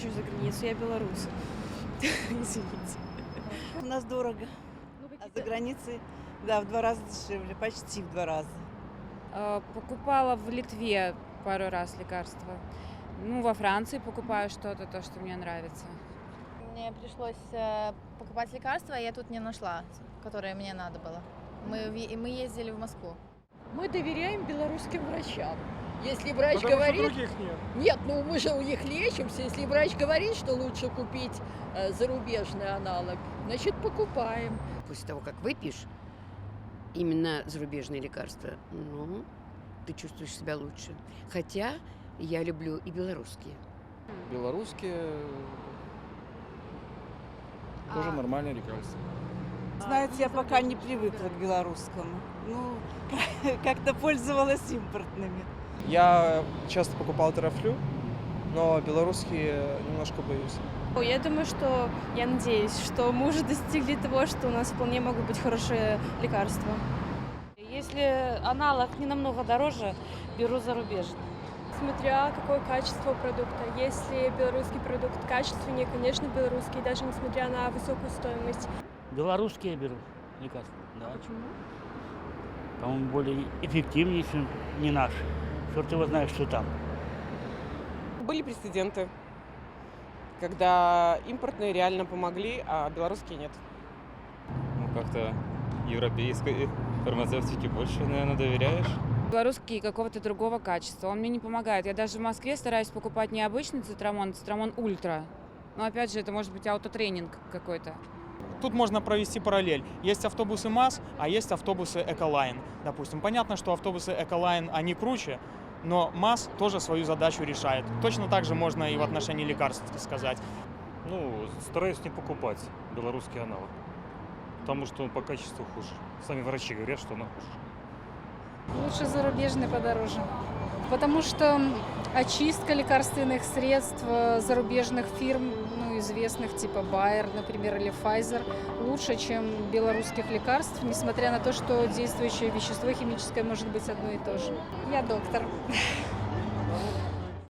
хочу за границу, я белорус. Извините. У нас дорого, а за границей, да, в 2 раза дешевле, почти в 2 раза. Покупала в Литве пару раз лекарства. Ну, во Франции покупаю что-то, то, что мне нравится. Мне пришлось покупать лекарства, я тут не нашла, которые мне надо было. Мы ездили в Москву. Мы доверяем белорусским врачам. Если врач Потому говорит... что других нет. Нет, ну мы же у них лечимся. Если врач говорит, что лучше купить зарубежный аналог, значит покупаем. После того, как выпьешь именно зарубежные лекарства, ну, ты чувствуешь себя лучше. Хотя я люблю и белорусские. Белорусские тоже нормальные лекарства. Знаете, я пока не привыкла к белорусскому. Ну, как-то пользовалась импортными. Я часто покупал терафлю, но белорусские немножко боюсь. Я думаю, что, я надеюсь, что мы уже достигли того, что у нас вполне могут быть хорошие лекарства. Если аналог не намного дороже, беру зарубежный. Смотря какое качество продукта. Если белорусский продукт качественнее, конечно, белорусский, даже несмотря на высокую стоимость. Белорусские я беру лекарства. Да. Почему? По-моему, более эффективнее, чем не наши. Черт его знает, что там. Были прецеденты, когда импортные реально помогли, а белорусские нет. Ну, как-то европейской фармацевтике больше, наверное, доверяешь. Белорусский какого-то другого качества. Он мне не помогает. Я даже в Москве стараюсь покупать не обычный цитрамон, а цитрамон ультра. Но опять же, это может быть аутотренинг какой-то. Тут можно провести параллель. Есть автобусы МАЗ, а есть автобусы Эколайн. Допустим, понятно, что автобусы Эколайн, они круче, но МАЗ тоже свою задачу решает. Точно так же можно и в отношении лекарств сказать. Ну, стараюсь не покупать белорусский аналог, потому что он по качеству хуже. Сами врачи говорят, что он хуже. Лучше зарубежный подороже. Потому что очистка лекарственных средств зарубежных фирм, ну, известных типа Bayer, например, или Pfizer, лучше, чем белорусских лекарств, несмотря на то, что действующее вещество химическое может быть одно и то же. Я доктор.